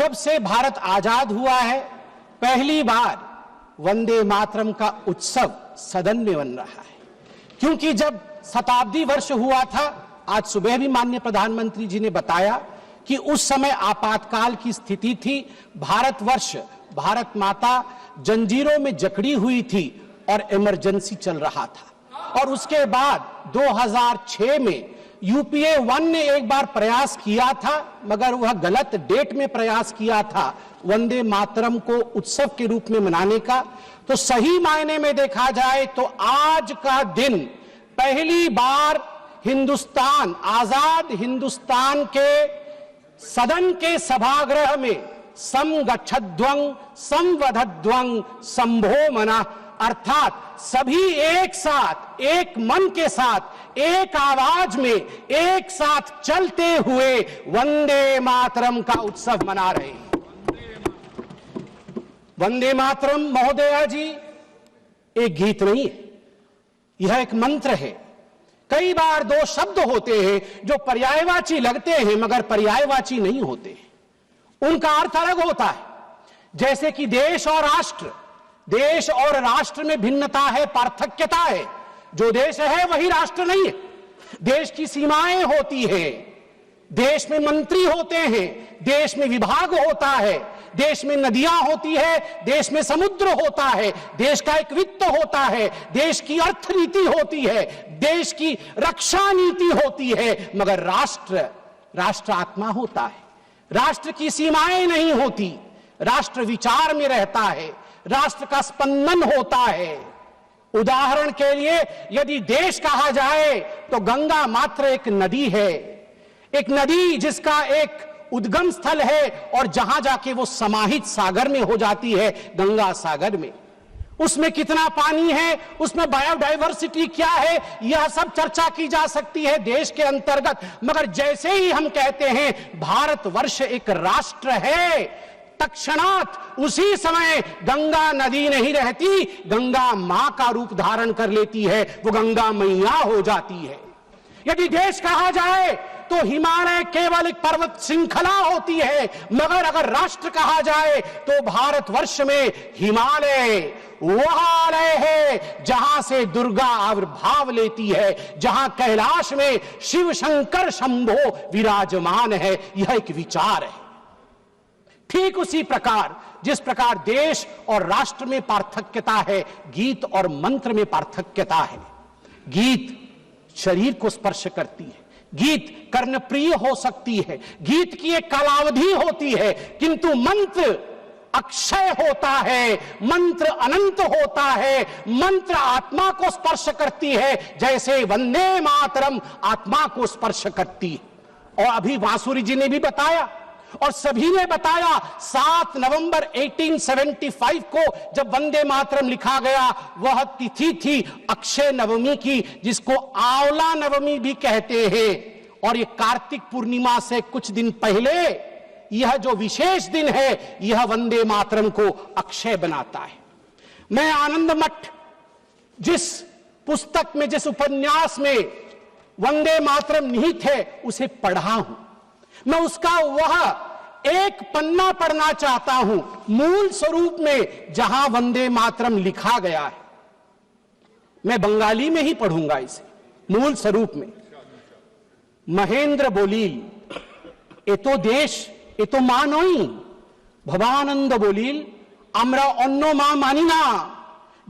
जब से भारत आजाद हुआ है पहली बार वंदे मातरम का उत्सव सदन में बन रहा है, क्योंकि जब शताब्दी वर्ष हुआ था, आज सुबह भी माननीय प्रधानमंत्री जी ने बताया कि उस समय आपातकाल की स्थिति थी, भारतवर्ष, भारत माता जंजीरों में जकड़ी हुई थी और इमरजेंसी चल रहा था। और उसके बाद 2006 में यूपीए 1 ने एक बार प्रयास किया था, मगर वह गलत डेट में प्रयास किया था वंदे मातरम को उत्सव के रूप में मनाने का। तो सही मायने में देखा जाए तो आज का दिन पहली बार हिंदुस्तान, आजाद हिंदुस्तान के सदन के सभागृह में समगच्छध्वं संवदध्वं संभो मना, अर्थात सभी एक साथ, एक मन के साथ, एक आवाज में एक साथ चलते हुए वंदे मातरम का उत्सव मना रहे हैं। वंदे मातरम महोदया जी एक गीत नहीं है, यह एक मंत्र है। कई बार दो शब्द होते हैं जो पर्यायवाची लगते हैं मगर पर्यायवाची नहीं होते, उनका अर्थ अलग होता है। जैसे कि देश और राष्ट्र, देश और राष्ट्र में भिन्नता है, पार्थक्यता है। जो देश है वही राष्ट्र नहीं है। देश की सीमाएं होती हैं, देश में मंत्री होते हैं, देश में विभाग होता है, देश में नदियां होती है, देश में समुद्र होता है, देश का एक वित्त होता है, देश की अर्थ नीति होती है, देश की रक्षा नीति होती है, मगर राष्ट्र, राष्ट्र आत्मा होता है। राष्ट्र की सीमाएं नहीं होती, राष्ट्र विचार में रहता है, राष्ट्र का स्पंदन होता है। उदाहरण के लिए यदि देश कहा जाए तो गंगा मात्र एक नदी है, एक नदी जिसका एक उद्गम स्थल है और जहां जाके वो समाहित सागर में हो जाती है, गंगा सागर में। उसमें कितना पानी है, उसमें बायोडायवर्सिटी क्या है, यह सब चर्चा की जा सकती है देश के अंतर्गत। मगर जैसे ही हम कहते हैं भारतवर्ष एक राष्ट्र है, तत्क्षणात उसी समय गंगा नदी नहीं रहती, गंगा मां का रूप धारण कर लेती है, वो गंगा मैया हो जाती है। यदि देश कहा जाए तो हिमालय केवल एक पर्वत श्रृंखला होती है, मगर अगर राष्ट्र कहा जाए तो भारतवर्ष में हिमालय वह आलय है जहां से दुर्गा आविर्भाव लेती है, जहां कैलाश में शिव शंकर शंभो विराजमान है। यह एक विचार है। ठीक उसी प्रकार जिस प्रकार देश और राष्ट्र में पार्थक्यता है, गीत और मंत्र में पार्थक्यता है। गीत शरीर को स्पर्श करती है, गीत कर्णप्रिय हो सकती है, गीत की एक कालावधि होती है, किंतु मंत्र अक्षय होता है, मंत्र अनंत होता है, मंत्र आत्मा को स्पर्श करती है, जैसे वंदे मातरम आत्मा को स्पर्श करती है। और अभी बांसुरी जी ने भी बताया और सभी ने बताया, 7 नवंबर 1875 को जब वंदे मातरम लिखा गया, वह तिथि थी अक्षय नवमी की, जिसको आंवला नवमी भी कहते हैं। और ये कार्तिक पूर्णिमा से कुछ दिन पहले यह जो विशेष दिन है, यह वंदे मातरम को अक्षय बनाता है। मैं आनंद मठ जिस पुस्तक में, जिस उपन्यास में वंदे मातरम निहित है, उसे पढ़ा हूं। मैं उसका वह एक पन्ना पढ़ना चाहता हूं, मूल स्वरूप में जहां वंदे मातरम लिखा गया है। मैं बंगाली में ही पढ़ूंगा इसे, मूल स्वरूप में। महेंद्र बोलिल, ए तो देश, ए तो मा नई। भवानंद बोलिल, आमरा अन्य मा मानी ना,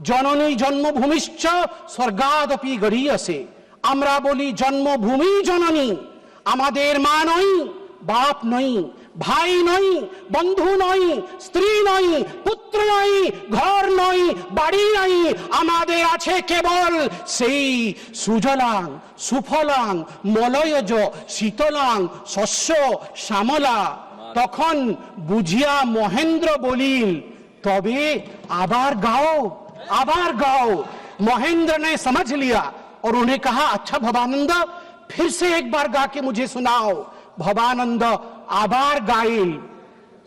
जननी जन्मभूमिश्च स्वर्गादपि गड़ियसे। आमरा बोली जन्मभूमि जननी, आमादेर मा नई, बाप नई, भाई नई, बंधु नई, स्त्री नई, पुत्र नई, घर नई, बाड़ी नई, आमादेर आछे केवल सेई सुजलां सुफलां मलयज शीतलां शस्य श्यामला। तखन बुझिया महेंद्र बोलिल, तबे आबार गाओ, आबार गाओ। महेंद्र ने समझ लिया और उन्हें कहा, अच्छा भवानंद, फिर से एक बार गा के मुझे सुनाओ। भवानंद आबार गाइल,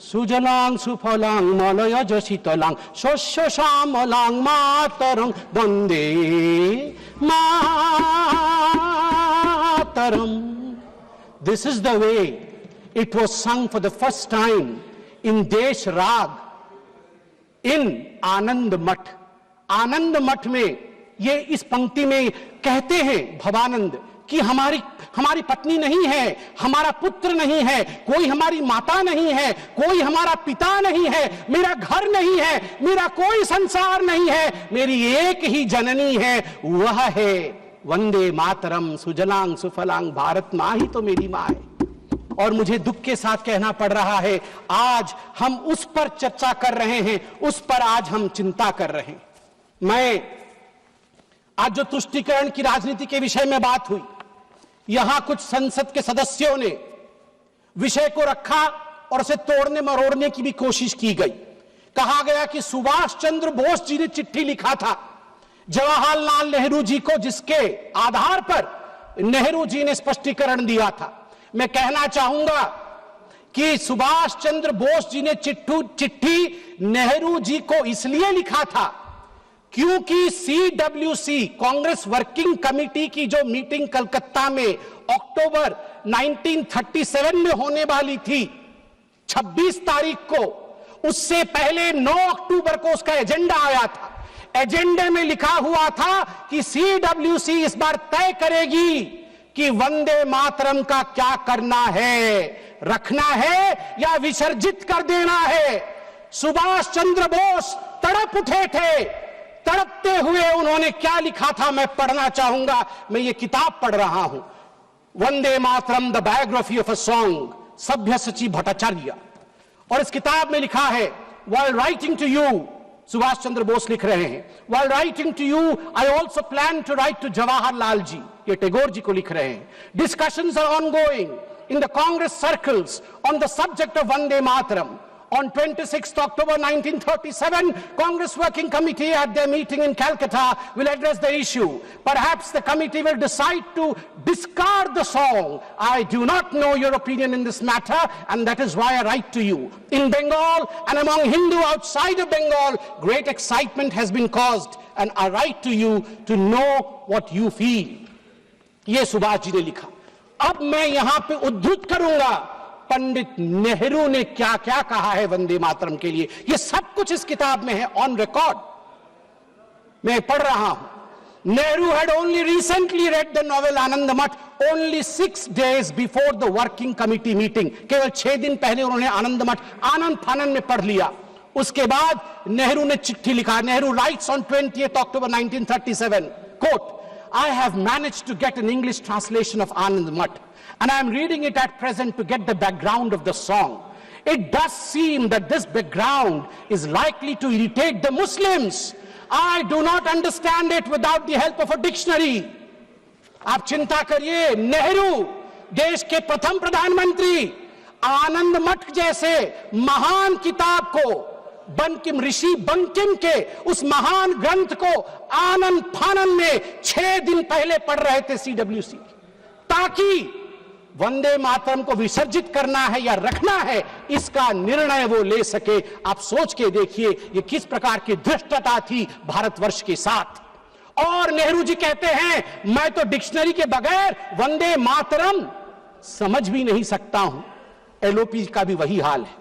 सुजलां सुफलां मलयज शीतलां शस्य श्यामलां मातरं Vande Mataram. This is the way it was sung for the first time इन देश राग, इन आनंद मठ में ये इस पंक्ति में कहते हैं भवानंद कि हमारी पत्नी नहीं है, हमारा पुत्र नहीं है, कोई हमारी माता नहीं है, कोई हमारा पिता नहीं है, मेरा घर नहीं है, मेरा कोई संसार नहीं है, मेरी एक ही जननी है, वह है वंदे मातरम सुजलांग सुफलांग, भारत मां ही तो मेरी मां है। और मुझे दुख के साथ कहना पड़ रहा है, आज हम उस पर चर्चा कर रहे हैं, उस पर आज हम चिंता कर रहे हैं। मैं आज जो तुष्टीकरण की राजनीति के विषय में बात हुई, यहां कुछ संसद के सदस्यों ने विषय को रखा और उसे तोड़ने मरोड़ने की भी कोशिश की गई। कहा गया कि सुभाष चंद्र बोस जी ने चिट्ठी लिखा था जवाहरलाल नेहरू जी को, जिसके आधार पर नेहरू जी ने स्पष्टीकरण दिया था। मैं कहना चाहूंगा कि सुभाष चंद्र बोस जी ने चिट्ठी नेहरू जी को इसलिए लिखा था क्योंकि CWC कांग्रेस वर्किंग कमेटी की जो मीटिंग कलकत्ता में अक्टूबर 1937 में होने वाली थी 26 तारीख को, उससे पहले 9 अक्टूबर को उसका एजेंडा आया था। एजेंडे में लिखा हुआ था कि CWC इस बार तय करेगी कि वंदे मातरम का क्या करना है, रखना है या विसर्जित कर देना है। सुभाष चंद्र बोस तड़प उठे थे, तड़पते हुए उन्होंने क्या लिखा था मैं पढ़ना चाहूंगा। मैं ये किताब पढ़ रहा हूं, Vande Mataram the biography of a song, सभ्यसाची भट्टाचार्य, और इस किताब में लिखा है, while writing to you, Subhash Chandra Bose लिख रहे हैं, while writing to you I also plan to write to Jawaharlal ji, ये टैगोर जी को लिख रहे हैं। Discussions are ongoing in the Congress circles on the subject of Vande Mataram. On 26th October 1937, Congress Working Committee at their meeting in Calcutta will address the issue. Perhaps the committee will decide to discard the song. I do not know your opinion in this matter, and that is why I write to you. In Bengal and among Hindu outside of Bengal, great excitement has been caused, and I write to you to know what you feel. ये सुभाष जी ने लिखा। अब मैं यहां पे उद्धृत करूंगा पंडित नेहरू ने क्या क्या कहा है वंदे मातरम के लिए। यह सब कुछ इस किताब में है, ऑन रिकॉर्ड मैं पढ़ रहा हूं। Nehru had only recently read the novel Anand Math only 6 days before the working committee meeting. केवल 6 दिन पहले उन्होंने आनंद मठ आनंद फानन में पढ़ लिया। उसके बाद नेहरू ने चिट्ठी लिखा। Nehru rights on 20th October 1937, quote, I have managed to get an English translation of Anand Math, and I am reading it at present to get the background of the song. It does seem that this background is likely to irritate the Muslims. I do not understand it without the help of a dictionary. आप चिंता करिए, नेहरू देश के प्रथम प्रधानमंत्री आनंद मठ जैसे महान किताब को, बंकिम ऋषि बंकिम के उस महान ग्रंथ को आनंद फानन में 6 दिन पहले पढ़ रहे थे CWC, ताकि वंदे मातरम को विसर्जित करना है या रखना है इसका निर्णय वो ले सके। आप सोच के देखिए ये किस प्रकार की धृष्टता थी भारतवर्ष के साथ। और नेहरू जी कहते हैं मैं तो डिक्शनरी के बगैर वंदे मातरम समझ भी नहीं सकता हूं। LOP का भी वही हाल है,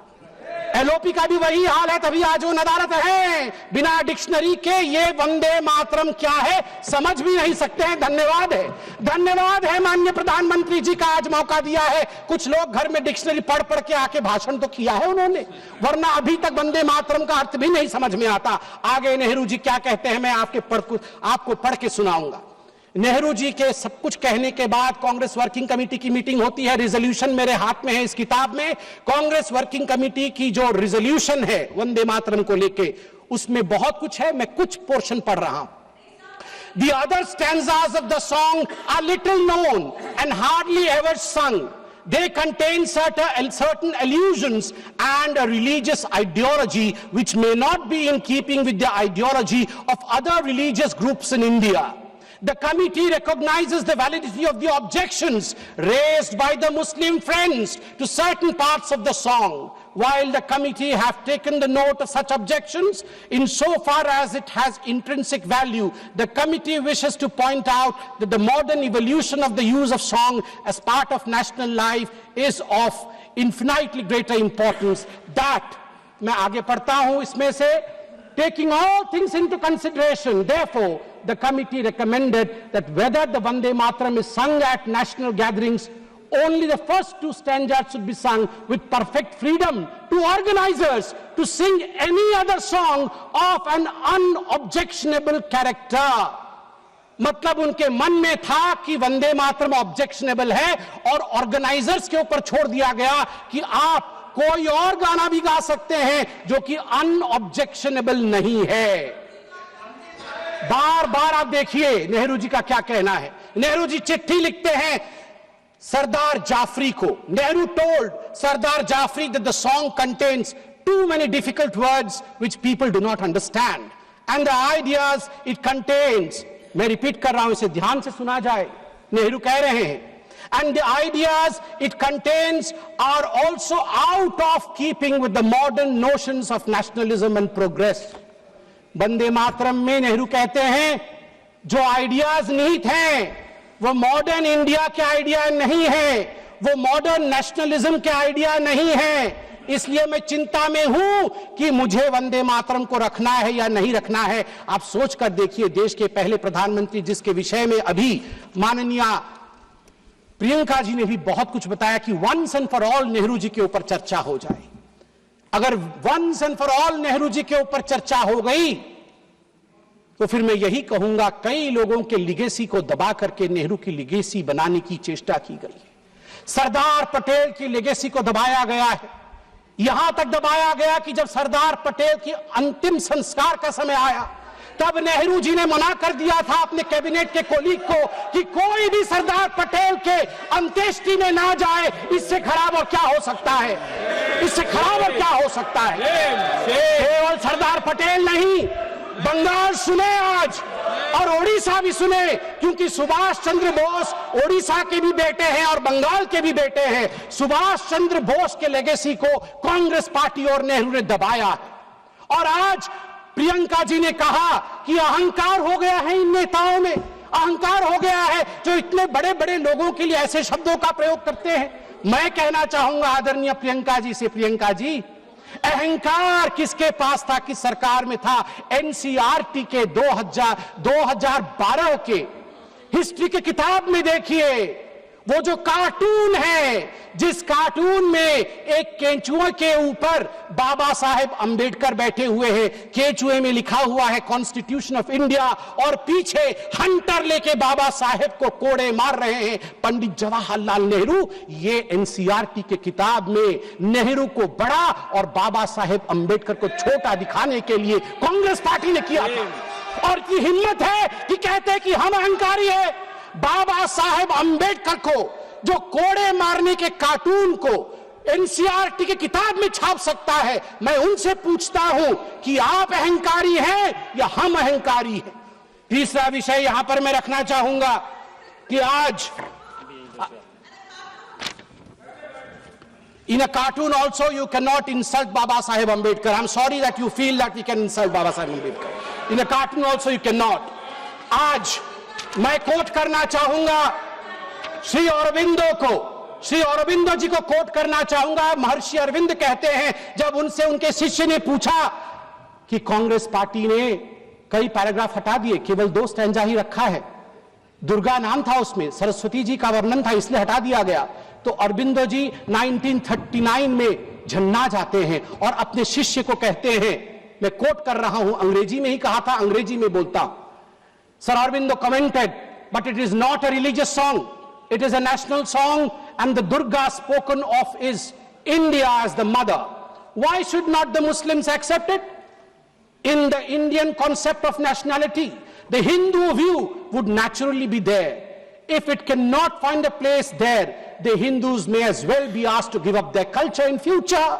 LOP का भी वही हाल है, तभी आज वो नदारत है। बिना डिक्शनरी के ये वंदे मातरम क्या है समझ भी नहीं सकते हैं। धन्यवाद है, धन्यवाद है माननीय प्रधानमंत्री जी का, आज मौका दिया है। कुछ लोग घर में डिक्शनरी पढ़ पढ़ के आके भाषण तो किया है उन्होंने, वरना अभी तक वंदे मातरम का अर्थ भी नहीं समझ में आता। आगे नेहरू जी क्या कहते हैं मैं आपको पढ़ के सुनाऊंगा। नेहरू जी के सब कुछ कहने के बाद कांग्रेस वर्किंग कमेटी की मीटिंग होती है। रिजोल्यूशन मेरे हाथ में है इस किताब में। कांग्रेस वर्किंग कमेटी की जो रिजोल्यूशन है वंदे मातरम को लेके, उसमें बहुत कुछ है, मैं कुछ पोर्शन पढ़ रहा हूं। The other stanzas of the song are little known and hardly ever sung. They contain certain allusions and a religious ideology which may not be in keeping with the ideology of other religious groups in India. The committee recognizes the validity of the objections raised by the Muslim friends to certain parts of the song. while the committee have taken the note of such objections, insofar as it has intrinsic value, the committee wishes to point out that the modern evolution of the use of song as part of national life is of infinitely greater importance. That, मैं आगे पढ़ता हूं इसमें से, taking all things into consideration, therefore, the committee recommended that whether the Vande Mataram is sung at national gatherings, only the first two stanzas should be sung with perfect freedom to organizers to sing any other song of an unobjectionable character. मतलब उनके मन में था कि Vande Mataram objectionable है और organisers के ऊपर छोड़ दिया गया कि आप कोई और गाना भी गा सकते हैं जो कि अनऑब्जेक्शनेबल नहीं है। बार बार आप देखिए नेहरू जी का क्या कहना है। नेहरू जी चिट्ठी लिखते हैं सरदार जाफरी को। Nehru told Sardar Jafri that the song contains too many difficult words which people do not understand, and the ideas it contains, मैं रिपीट कर रहा हूं, इसे ध्यान से सुना जाए, नेहरू कह रहे हैं, and the ideas it contains are also out of keeping with the modern notions of nationalism and progress. Vande Mataram में नेहरू कहते हैं जो आइडियाज निहित हैं वो मॉडर्न इंडिया के आइडिया नहीं है, वो मॉडर्न नेशनलिज्म के आइडिया नहीं है। इसलिए मैं चिंता में हूं कि मुझे वंदे मातरम को रखना है या नहीं रखना है। आप सोच कर देखिए, देश के पहले प्रधानमंत्री जिसके विषय में अभी माननीय प्रियंका जी ने भी बहुत कुछ बताया कि once and for all Nehru ji के ऊपर चर्चा हो जाए। अगर once and for all Nehru ji के ऊपर चर्चा हो गई तो फिर मैं यही कहूंगा कई लोगों के लिगेसी को दबा करके नेहरू की लिगेसी बनाने की चेष्टा की गई है। सरदार पटेल की लिगेसी को दबाया गया है, यहां तक दबाया गया कि जब सरदार पटेल की अंतिम संस्कार का समय आया तब नेहरू जी ने मना कर दिया था अपने कैबिनेट के कोलीग को कि कोई भी सरदार पटेल के अंत्येष्टि में ना जाए। इससे खराब और क्या हो सकता है, इससे खराब और क्या हो सकता है। केवल सरदार पटेल नहीं, बंगाल सुने आज और ओडिशा भी सुने, क्योंकि सुभाष चंद्र बोस ओडिशा के भी बेटे हैं और बंगाल के भी बेटे हैं। सुभाष चंद्र बोस के लेगेसी को कांग्रेस पार्टी और नेहरू ने दबाया है। और आज प्रियंका जी ने कहा कि अहंकार हो गया है इन नेताओं में, अहंकार हो गया है जो इतने बड़े बड़े लोगों के लिए ऐसे शब्दों का प्रयोग करते हैं। मैं कहना चाहूंगा आदरणीय प्रियंका जी से, प्रियंका जी, अहंकार किसके पास था, किस सरकार में था? एनसीईआरटी के 2012 के हिस्ट्री की किताब में देखिए, वो जो कार्टून है, जिस कार्टून में एक केंचुए के ऊपर बाबा साहेब अंबेडकर बैठे हुए हैं, केंचुए में लिखा हुआ है कॉन्स्टिट्यूशन ऑफ इंडिया और पीछे हंटर लेके बाबा साहेब को कोड़े मार रहे हैं पंडित जवाहरलाल नेहरू। ये एनसीईआरटी के किताब में नेहरू को बड़ा और बाबा साहेब अंबेडकर को छोटा दिखाने के लिए कांग्रेस पार्टी ने किया था। और की हिम्मत है कि कहते हैं कि हम अहंकारी है। बाबा साहेब अंबेडकर को जो कोड़े मारने के कार्टून को एनसीईआरटी की किताब में छाप सकता है, मैं उनसे पूछता हूं कि आप अहंकारी हैं या हम अहंकारी हैं। तीसरा विषय यहां पर मैं रखना चाहूंगा कि आज in a cartoon also you cannot insult Baba Saheb Ambedkar. I'm sorry that you feel that we can insult Baba Saheb Ambedkar. In a cartoon also you cannot. आज मैं कोट करना चाहूंगा श्री अरविंदो को, श्री अरविंदो जी को कोट करना चाहूंगा। महर्षि अरविंद कहते हैं जब उनसे उनके शिष्य ने पूछा कि कांग्रेस पार्टी ने कई पैराग्राफ हटा दिए, केवल 2 स्टैंजा ही रखा है, दुर्गा नाम था उसमें, सरस्वती जी का वर्णन था इसलिए हटा दिया गया, तो अरविंदो जी 1939 में झन्ना जाते हैं और अपने शिष्य को कहते हैं, मैं कोट कर रहा हूं, अंग्रेजी में ही कहा था, अंग्रेजी में बोलता हूं। Sir Aurobindo commented, but it is not a religious song, it is a national song, and the Durga spoken of is India as the mother. Why should not the Muslims accept it? In the Indian concept of nationality, the Hindu view would naturally be there. If it cannot find a place there, the Hindus may as well be asked to give up their culture in future.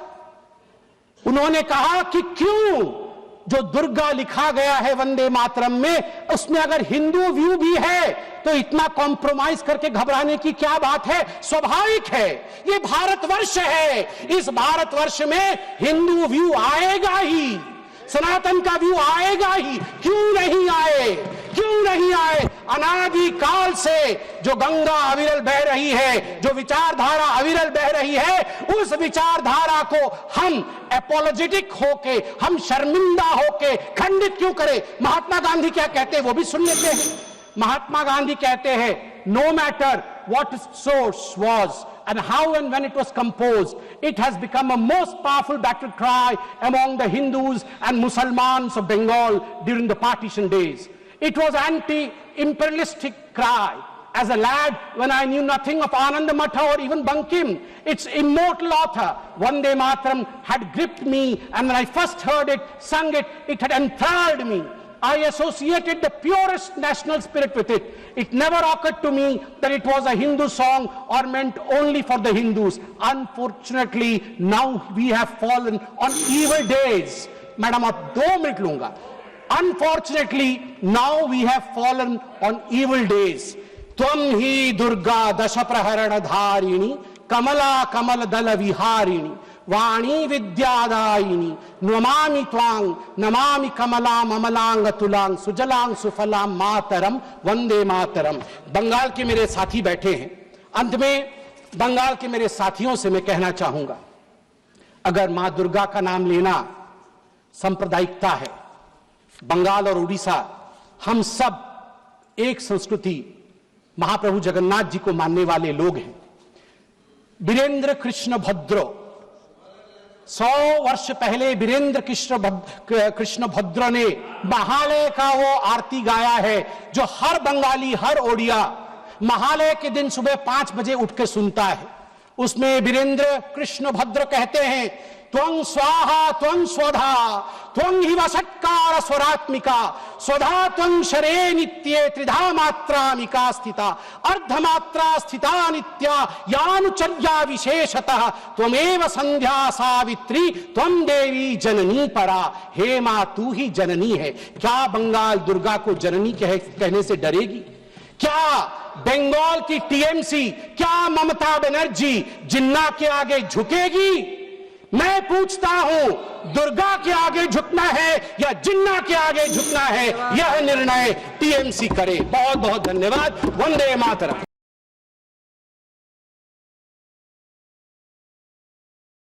उन्होंने कहा कि क्यों जो दुर्गा लिखा गया है वंदे मातरम में, उसमें अगर हिंदू व्यू भी है तो इतना कॉम्प्रोमाइज करके घबराने की क्या बात है? स्वाभाविक है, ये भारतवर्ष है, इस भारतवर्ष में हिंदू व्यू आएगा ही, सनातन का व्यू आएगा ही। क्यों नहीं आए? क्यों नहीं आए? अनादि काल से जो गंगा अविरल बह रही है, जो विचारधारा अविरल बह रही है, उस विचारधारा को हम एपोलॉजेटिक होके, हम शर्मिंदा होके खंडित क्यों करें? महात्मा गांधी क्या कहते हैं वो भी सुन लेते हैं। महात्मा गांधी कहते हैं, no matter what its source was and how and when it was composed, it has become a most powerful battle cry among the Hindus and Muslims of Bengal during the partition days. It was anti-imperialistic cry. As a lad, when I knew nothing of Ananda Matha or even Bankim, its immortal author, Vande Mataram, had gripped me, and when I first heard it, sung it, it had enthralled me. I associated the purest national spirit with it. It never occurred to me that it was a Hindu song or meant only for the Hindus. Unfortunately, now we have fallen on evil days. Madam, आप 2 minute लूंगा. Unfortunately, now we have fallen on evil days. त्वं ही दुर्गा दश प्रहरण धारिणी कमला कमल दल विहारिणी वाणी विद्यादायिनी नमामि त्वां नमामि कमलां अमलांग तुलांग सुजलांग सुफलां मातरम वंदे मातरम। बंगाल के मेरे साथी बैठे हैं, अंत में बंगाल के मेरे साथियों से मैं कहना चाहूंगा, अगर मां दुर्गा का नाम लेना सांप्रदायिकता है, बंगाल और उड़ीसा हम सब एक संस्कृति महाप्रभु जगन्नाथ जी को मानने वाले लोग हैं। वीरेंद्र कृष्ण भद्र 100 वर्ष पहले वीरेंद्र कृष्ण भद्र ने महालय का वो आरती गाया है जो हर बंगाली, हर ओडिया महालय के दिन सुबह 5 बजे उठ के सुनता है। उसमें वीरेंद्र कृष्ण भद्र कहते हैं, त्वं स्वाहा त्वं स्वधा त्वं हि वषट्कार स्वरात्मिका स्वधा त्वं शरे नित्ये त्रिधा मात्रामिका स्थिता अर्धमात्रा स्थिता नित्या यानुचर्या विशेषतः त्वमेव संध्या सावित्री त्वं देवी जननी परा। हे मां, तू ही जननी है। क्या बंगाल दुर्गा को जननी कहने से डरेगी? क्या बंगाल की टीएमसी, क्या ममता बनर्जी जिन्ना के आगे झुकेगी? मैं पूछता हूं, दुर्गा के आगे झुकना है या जिन्ना के आगे झुकना है, यह निर्णय टीएमसी करे। बहुत बहुत धन्यवाद। वंदे मातरम।